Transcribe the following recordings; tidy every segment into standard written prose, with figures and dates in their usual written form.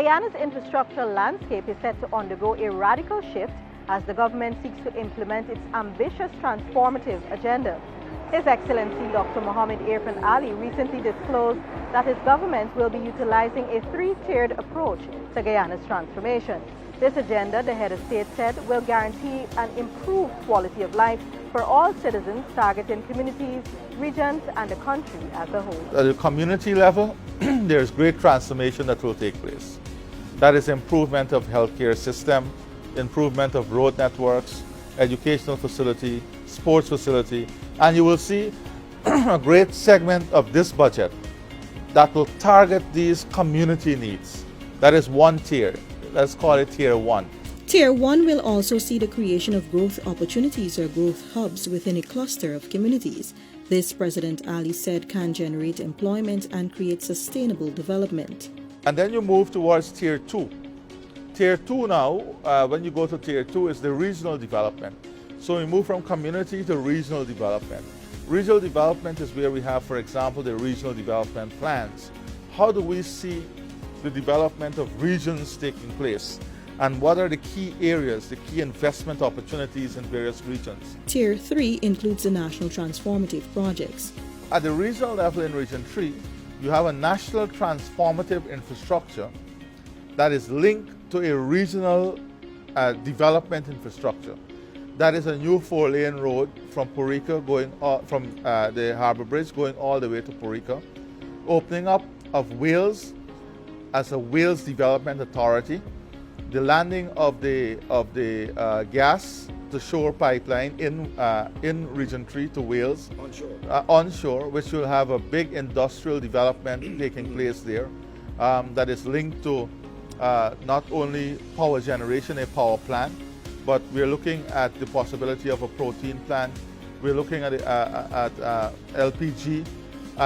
Guyana's infrastructural landscape is set to undergo a radical shift as the government seeks to implement its ambitious transformative agenda. His Excellency Dr. Mohammed Irfan Ali recently disclosed that his government will be utilizing a three-tiered approach to Guyana's transformation. This agenda, the head of state said, will guarantee an improved quality of life for all citizens, targeting communities, regions, and the country as a whole. At the community level, there's great transformation that will take place. That is improvement of healthcare system, improvement of road networks, educational facility, sports facility, and you will see a great segment of this budget that will target these community needs. That is one tier. Let's call it tier one. Tier 1 will also see the creation of growth opportunities or growth hubs within a cluster of communities. This, President Ali said, can generate employment and create sustainable development. And then you move towards tier 2. Tier 2 now, when you go to tier 2, is the regional development. So we move from community to regional development. Regional development is where we have, for example, the regional development plans. How do we see the development of regions taking place? And what are the key areas, the key investment opportunities in various regions? Tier 3 includes the national transformative projects. At the regional level in Region 3, you have a national transformative infrastructure that is linked to a regional development infrastructure. That is a new 4-lane road from Porica, going from the Harbour Bridge, going all the way to Porica, opening up of Wales as a Wales Development Authority, the landing of the gas to shore pipeline in Region 3 to Wales, onshore, which will have a big industrial development taking place there that is linked to not only power generation, a power plant, but we're looking at the possibility of a protein plant. We're looking at LPG.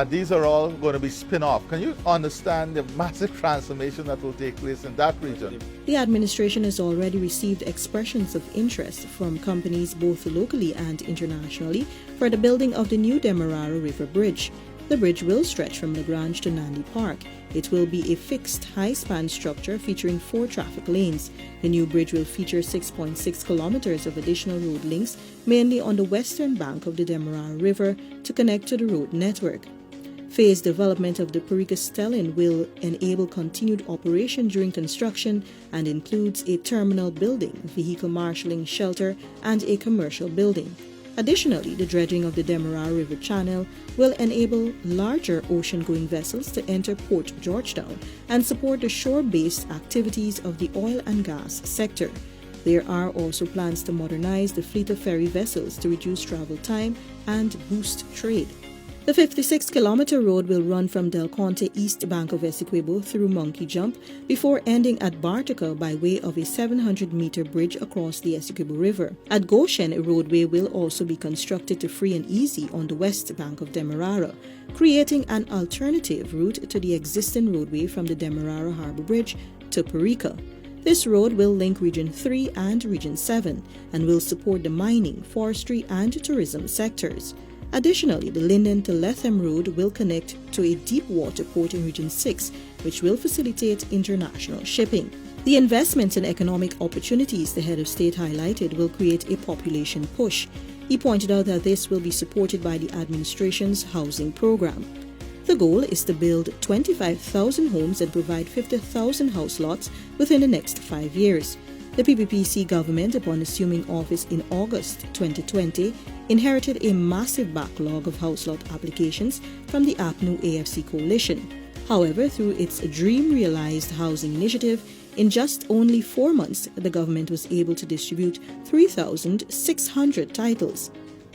These are all going to be spin-off. Can you understand the massive transformation that will take place in that region? The administration has already received expressions of interest from companies both locally and internationally for the building of the new Demerara River Bridge. The bridge will stretch from Lagrange to Nandi Park. It will be a fixed high-span structure featuring 4 traffic lanes. The new bridge will feature 6.6 kilometers of additional road links, mainly on the western bank of the Demerara River, to connect to the road network. Phased development of the Porica Stelling will enable continued operation during construction and includes a terminal building, vehicle marshalling shelter, and a commercial building. Additionally, the dredging of the Demerara River Channel will enable larger ocean-going vessels to enter Port Georgetown and support the shore-based activities of the oil and gas sector. There are also plans to modernize the fleet of ferry vessels to reduce travel time and boost trade. The 56-kilometer road will run from Del Conte east bank of Essequibo through Monkey Jump before ending at Bartica by way of a 700-meter bridge across the Essequibo River. At Goshen, a roadway will also be constructed to free and easy on the west bank of Demerara, creating an alternative route to the existing roadway from the Demerara Harbour Bridge to Porica. This road will link Region 3 and Region 7 and will support the mining, forestry, and tourism sectors. Additionally, the Linden to Lethem Road will connect to a deep water port in Region 6, which will facilitate international shipping. The investments and economic opportunities the head of state highlighted will create a population push. He pointed out that this will be supported by the administration's housing program. The goal is to build 25,000 homes and provide 50,000 house lots within the next 5 years. The PPPC government, upon assuming office in August 2020, inherited a massive backlog of house lot applications from the APNU AFC coalition. However, through its Dream Realized Housing Initiative, in just only 4 months, the government was able to distribute 3,600 titles.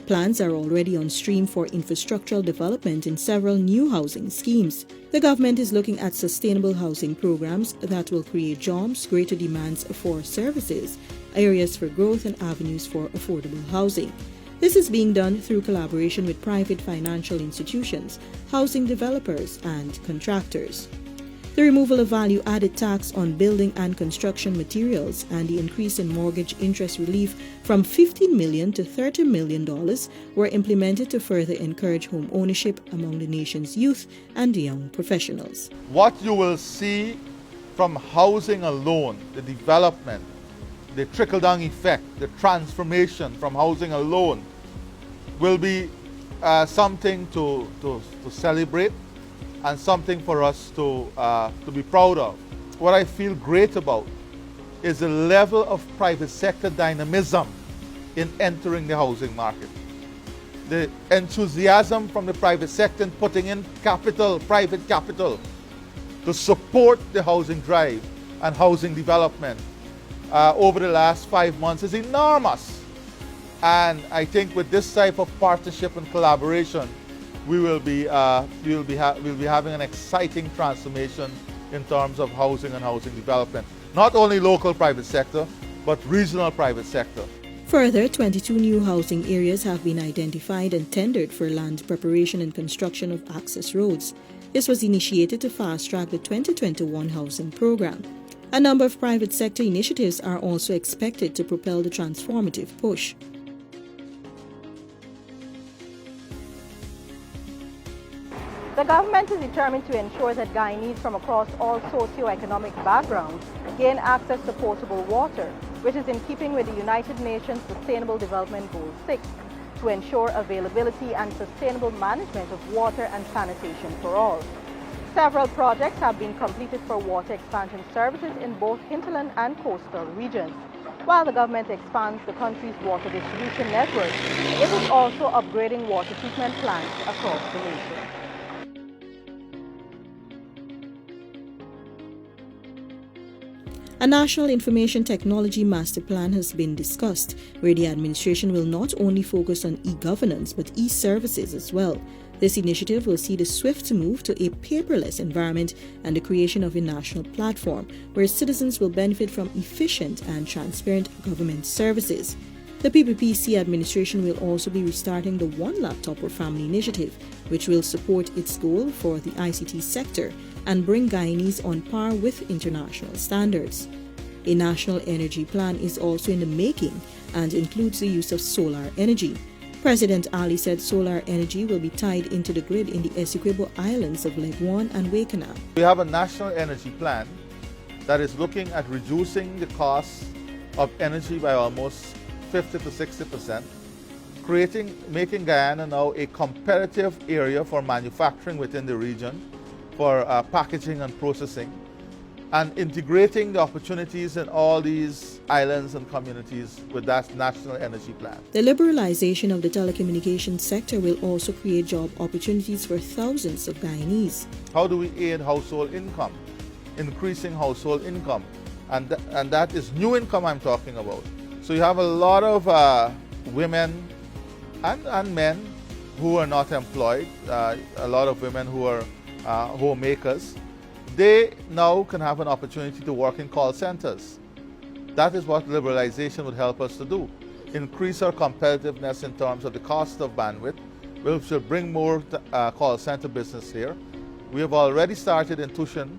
Plans are already on stream for infrastructural development in several new housing schemes. The government is looking at sustainable housing programs that will create jobs, greater demands for services, areas for growth, and avenues for affordable housing. This is being done through collaboration with private financial institutions, housing developers, and contractors. The removal of value-added tax on building and construction materials and the increase in mortgage interest relief from $15 million to $30 million were implemented to further encourage home ownership among the nation's youth and young professionals. What you will see from housing alone, the development, the trickle-down effect, the transformation from housing alone will be something to celebrate and something for us to be proud of. What I feel great about is the level of private sector dynamism in entering the housing market. The enthusiasm from the private sector in putting in capital, private capital, to support the housing drive and housing development over the last 5 months is enormous. And I think with this type of partnership and collaboration, we'll be having an exciting transformation in terms of housing and housing development. Not only local private sector, but regional private sector. Further, 22 new housing areas have been identified and tendered for land preparation and construction of access roads. This was initiated to fast-track the 2021 housing program. A number of private sector initiatives are also expected to propel the transformative push. The government is determined to ensure that Guyanese from across all socio-economic backgrounds gain access to potable water, which is in keeping with the United Nations Sustainable Development Goal 6, to ensure availability and sustainable management of water and sanitation for all. Several projects have been completed for water expansion services in both hinterland and coastal regions. While the government expands the country's water distribution network, it is also upgrading water treatment plants across the nation. A National Information Technology Master Plan has been discussed, where the administration will not only focus on e-governance but e-services as well. This initiative will see the swift move to a paperless environment and the creation of a national platform where citizens will benefit from efficient and transparent government services. The PPPC administration will also be restarting the One Laptop per Family initiative, which will support its goal for the ICT sector and bring Guyanese on par with international standards. A national energy plan is also in the making and includes the use of solar energy. President Ali said solar energy will be tied into the grid in the Essequibo Islands of Leguan and Wakeana. We have a national energy plan that is looking at reducing the cost of energy by almost 50 to 60%, making Guyana now a competitive area for manufacturing within the region, for packaging and processing, and integrating the opportunities in all these islands and communities with that national energy plan. The liberalization of the telecommunications sector will also create job opportunities for thousands of Guyanese. How do we aid household income? Increasing household income. And that is new income I'm talking about. So you have a lot of women and men who are not employed, a lot of women who are homemakers. They now can have an opportunity to work in call centers. That is what liberalization would help us to do. Increase our competitiveness in terms of the cost of bandwidth, which will bring more call center business here. We have already started in Tushin,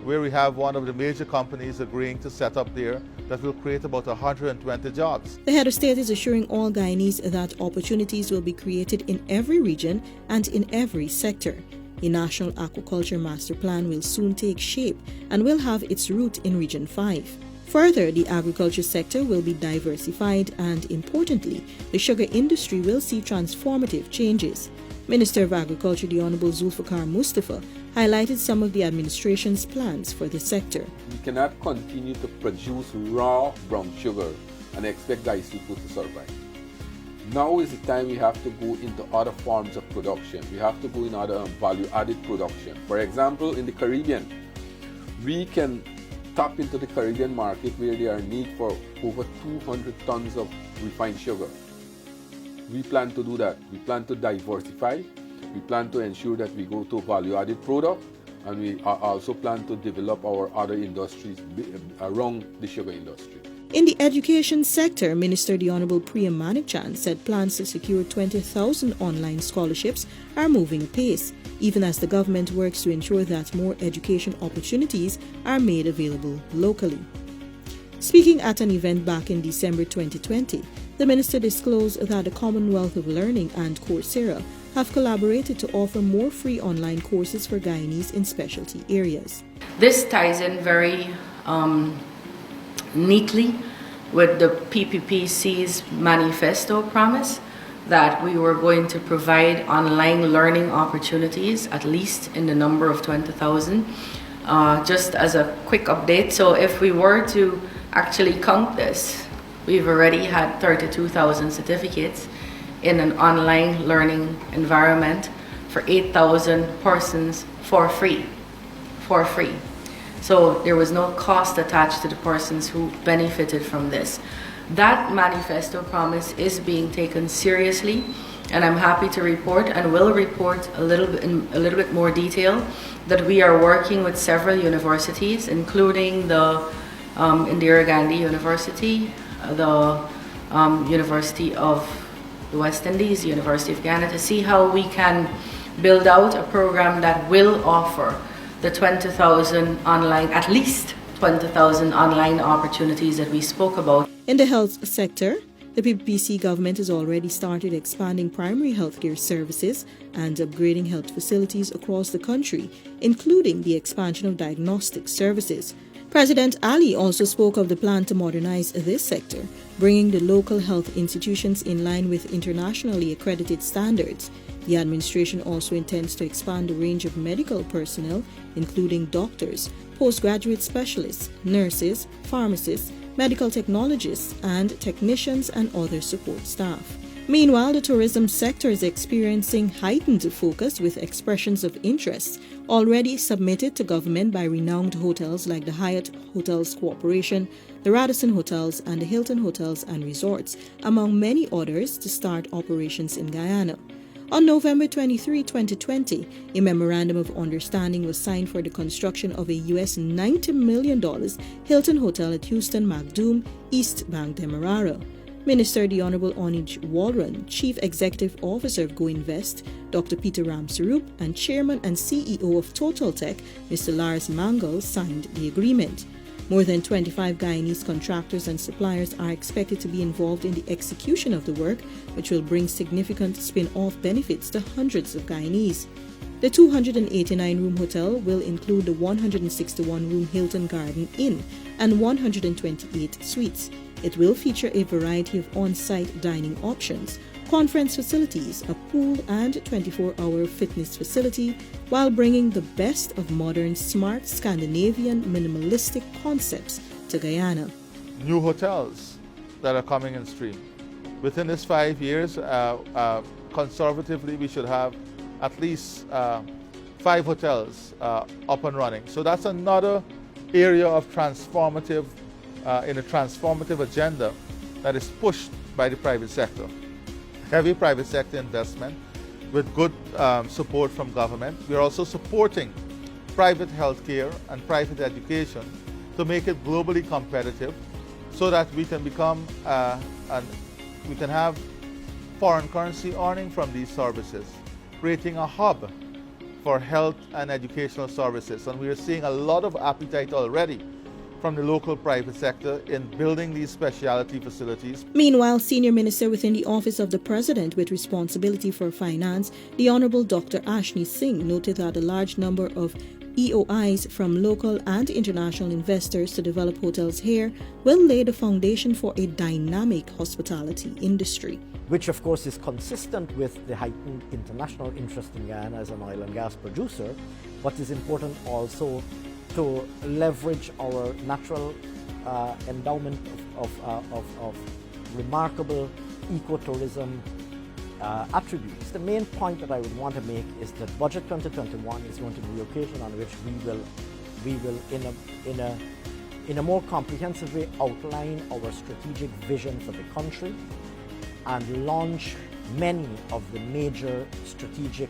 where we have one of the major companies agreeing to set up there that will create about 120 jobs. The head of state is assuring all Guyanese that opportunities will be created in every region and in every sector. A national aquaculture master plan will soon take shape and will have its root in Region 5. Further, the agriculture sector will be diversified and, importantly, the sugar industry will see transformative changes. Minister of Agriculture, the Honorable Zulfikar Mustafa, highlighted some of the administration's plans for the sector. We cannot continue to produce raw brown sugar and expect Guyanese people to survive. Now is the time we have to go into other forms of production. We have to go in other value-added production. For example, in the Caribbean, we can tap into the Caribbean market where there are need for over 200 tons of refined sugar. We plan to do that. We plan to diversify. We plan to ensure that we go to value-added product, and we also plan to develop our other industries around the sugar industry. In the education sector, Minister the Honorable Priya Manikchand said plans to secure 20,000 online scholarships are moving apace, even as the government works to ensure that more education opportunities are made available locally. Speaking at an event back in December 2020, the minister disclosed that the Commonwealth of Learning and Coursera have collaborated to offer more free online courses for Guyanese in specialty areas. This ties in very neatly with the PPPC's manifesto promise that we were going to provide online learning opportunities, at least in the number of 20,000. Just as a quick update, so if we were to actually count this, we've already had 32,000 certificates in an online learning environment for 8,000 persons for free. So there was no cost attached to the persons who benefited from this. That manifesto promise is being taken seriously, and I'm happy to report, and will report in a little bit more detail, that we are working with several universities, including the Indira Gandhi University, the University of the West Indies, the University of Guyana, to see how we can build out a program that will offer the 20,000 online, at least 20,000 online opportunities that we spoke about. In the health sector, the PPPC government has already started expanding primary healthcare services and upgrading health facilities across the country, including the expansion of diagnostic services. President Ali also spoke of the plan to modernize this sector, bringing the local health institutions in line with internationally accredited standards. The administration also intends to expand the range of medical personnel, including doctors, postgraduate specialists, nurses, pharmacists, medical technologists, and technicians and other support staff. Meanwhile, the tourism sector is experiencing heightened focus with expressions of interest already submitted to government by renowned hotels like the Hyatt Hotels Corporation, the Radisson Hotels, and the Hilton Hotels and Resorts, among many others, to start operations in Guyana. On November 23, 2020, a memorandum of understanding was signed for the construction of a US $90 million Hilton Hotel at Houston Macdoom, East Bank, Demerara. Minister the Honorable Onij Walron, Chief Executive Officer of Go Invest, Dr. Peter Ramsarup, and Chairman and CEO of Total Tech, Mr. Lars Mangal, signed the agreement. More than 25 Guyanese contractors and suppliers are expected to be involved in the execution of the work, which will bring significant spin-off benefits to hundreds of Guyanese. The 289-room hotel will include the 161-room Hilton Garden Inn and 128 suites. It will feature a variety of on-site dining options, conference facilities, a pool, and 24-hour fitness facility, while bringing the best of modern, smart, Scandinavian, minimalistic concepts to Guyana. New hotels that are coming in stream. Within this 5 years, conservatively, we should have at least 5 hotels up and running. So that's another area of transformative, in a transformative agenda that is pushed by the private sector. Heavy private sector investment with good support from government. We are also supporting private healthcare and private education to make it globally competitive so that we can become we can have foreign currency earning from these services, creating a hub for health and educational services. And we are seeing a lot of appetite already from the local private sector in building these specialty facilities. Meanwhile, Senior Minister within the Office of the President with responsibility for finance, the Honorable Dr. Ashni Singh, noted that a large number of EOIs from local and international investors to develop hotels here will lay the foundation for a dynamic hospitality industry. Which of course is consistent with the heightened international interest in Guyana as an oil and gas producer, but is important also to leverage our natural endowment of remarkable ecotourism attributes. The main point that I would want to make is that Budget 2021 is going to be the occasion on which we will in a more comprehensive way outline our strategic vision for the country and launch many of the major strategic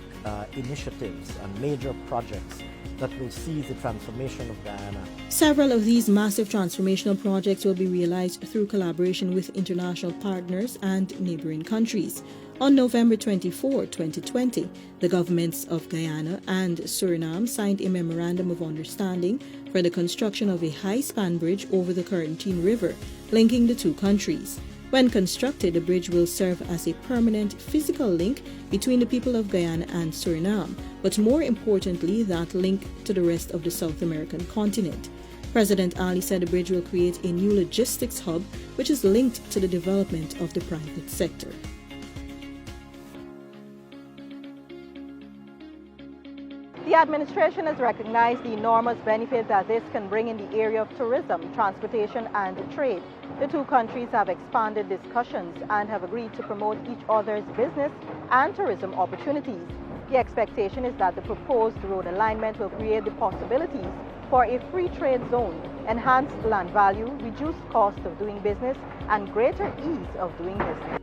initiatives and major projects that will see the transformation of Guyana. Several of these massive transformational projects will be realized through collaboration with international partners and neighboring countries. On November 24, 2020, the governments of Guyana and Suriname signed a memorandum of understanding for the construction of a high-span bridge over the Corentyne River, linking the two countries. When constructed, the bridge will serve as a permanent physical link between the people of Guyana and Suriname, but more importantly, that link to the rest of the South American continent. President Ali said the bridge will create a new logistics hub which is linked to the development of the private sector. The administration has recognized the enormous benefits that this can bring in the area of tourism, transportation and trade. The two countries have expanded discussions and have agreed to promote each other's business and tourism opportunities. The expectation is that the proposed road alignment will create the possibilities for a free trade zone, enhanced land value, reduced cost of doing business, and greater ease of doing business.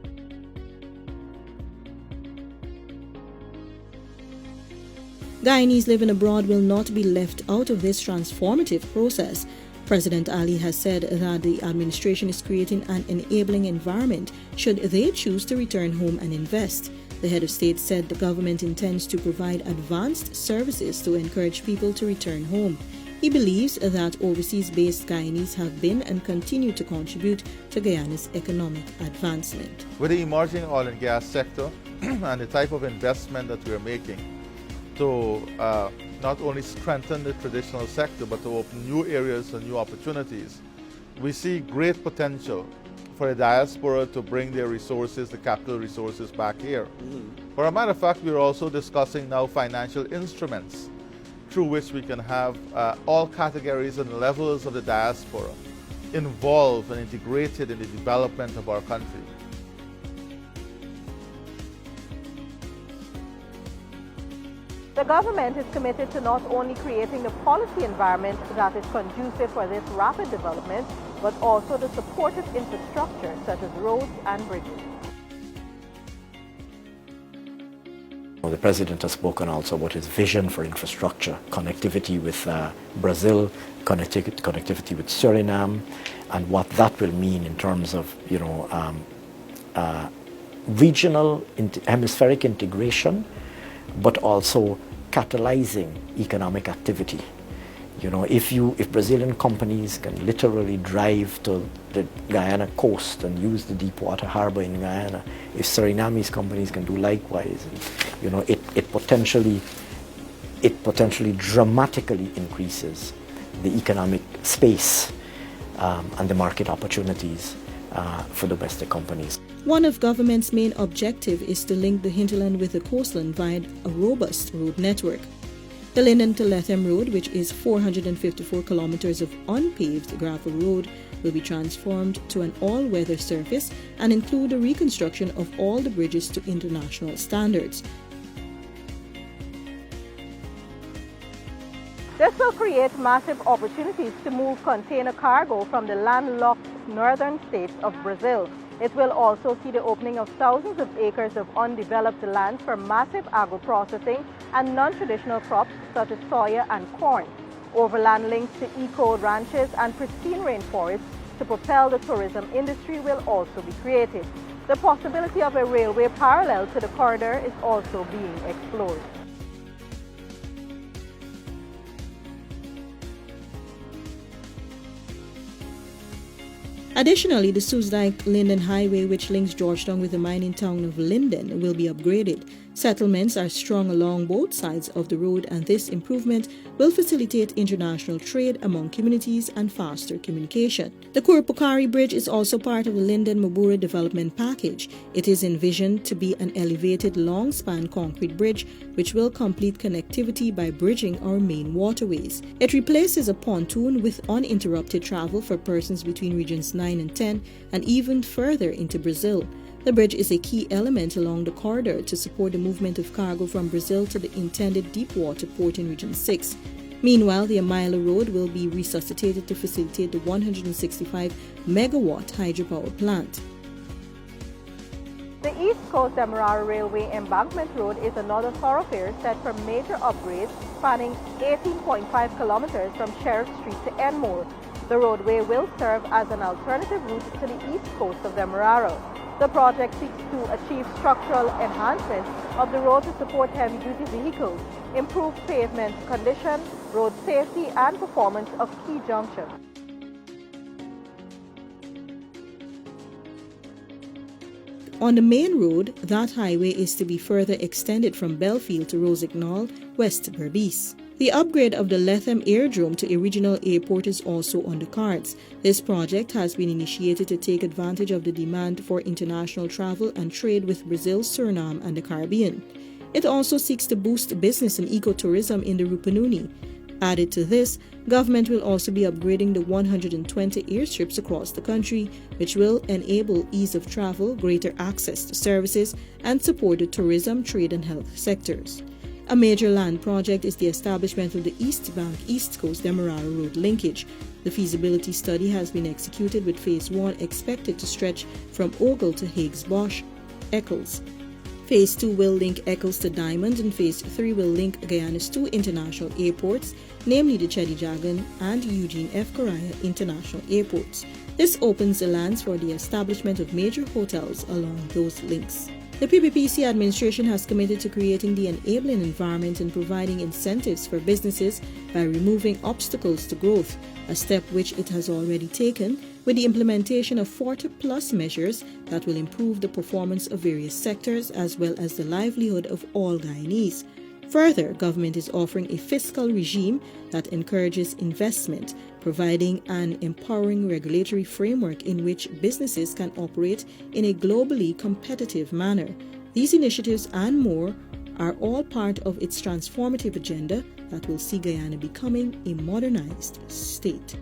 Guyanese living abroad will not be left out of this transformative process. President Ali has said that the administration is creating an enabling environment should they choose to return home and invest. The head of state said the government intends to provide advanced services to encourage people to return home. He believes that overseas-based Guyanese have been and continue to contribute to Guyana's economic advancement. With the emerging oil and gas sector and the type of investment that we are making to not only strengthen the traditional sector but to open new areas and new opportunities, we see great potential for the diaspora to bring their resources, the capital resources, back here. For a matter of fact, we're also discussing now financial instruments through which we can have all categories and levels of the diaspora involved and integrated in the development of our country. The government is committed to not only creating the policy environment that is conducive for this rapid development, but also the supportive infrastructure such as roads and bridges. The President has spoken also about his vision for infrastructure, connectivity with Brazil, connectivity with Suriname, and what that will mean in terms of, regional hemispheric integration, but also catalyzing economic activity. If Brazilian companies can literally drive to the Guyana coast and use the deep water harbor in Guyana, if Surinamese companies can do likewise, it potentially dramatically increases the economic space and the market opportunities for domestic companies. One of government's main objectives is to link the hinterland with the coastland via a robust road network. The Linden to Lethem Road, which is 454 kilometers of unpaved gravel road, will be transformed to an all-weather surface and include a reconstruction of all the bridges to international standards. This will create massive opportunities to move container cargo from the landlocked northern states of Brazil. It will also see the opening of thousands of acres of undeveloped land for massive agro-processing and non-traditional crops such as soya and corn. Overland links to eco-ranches and pristine rainforests to propel the tourism industry will also be created. The possibility of a railway parallel to the corridor is also being explored. Additionally, the Soesdijk-Linden Highway, which links Georgetown with the mining town of Linden, will be upgraded. Settlements are strung along both sides of the road, and this improvement will facilitate international trade among communities and faster communication. The Kurupukari Bridge is also part of the Linden-Mabura development package. It is envisioned to be an elevated long-span concrete bridge which will complete connectivity by bridging our main waterways. It replaces a pontoon with uninterrupted travel for persons between regions 9 and 10 and even further into Brazil. The bridge is a key element along the corridor to support the movement of cargo from Brazil to the intended deep-water port in Region 6. Meanwhile, the Amaila Road will be resuscitated to facilitate the 165-megawatt hydropower plant. The East Coast Demerara Railway Embankment Road is another thoroughfare set for major upgrades spanning 18.5 kilometers from Sheriff Street to Enmore. The roadway will serve as an alternative route to the east coast of Demerara. The project seeks to achieve structural enhancement of the road to support heavy-duty vehicles, improve pavement condition, road safety, and performance of key junctions. On the main road, that highway is to be further extended from Belfield to Rosignol, West Berbice. The upgrade of the Lethem Airdrome to a regional airport is also on the cards. This project has been initiated to take advantage of the demand for international travel and trade with Brazil, Suriname, and the Caribbean. It also seeks to boost business and ecotourism in the Rupununi. Added to this, government will also be upgrading the 120 airstrips across the country, which will enable ease of travel, greater access to services, and support the tourism, trade, and health sectors. A major land project is the establishment of the East Bank East Coast Demerara Road linkage. The feasibility study has been executed with Phase 1 expected to stretch from Ogle to Higgs-Bosch, Eccles. Phase 2 will link Eccles to Diamond, and Phase 3 will link Guyana's 2 international airports, namely the Chedijagan and Eugene F. Correa International Airports. This opens the lands for the establishment of major hotels along those links. The PPPC administration has committed to creating the enabling environment and providing incentives for businesses by removing obstacles to growth, a step which it has already taken with the implementation of 40+ measures that will improve the performance of various sectors as well as the livelihood of all Guyanese. Further, government is offering a fiscal regime that encourages investment, providing an empowering regulatory framework in which businesses can operate in a globally competitive manner. These initiatives and more are all part of its transformative agenda that will see Guyana becoming a modernized state.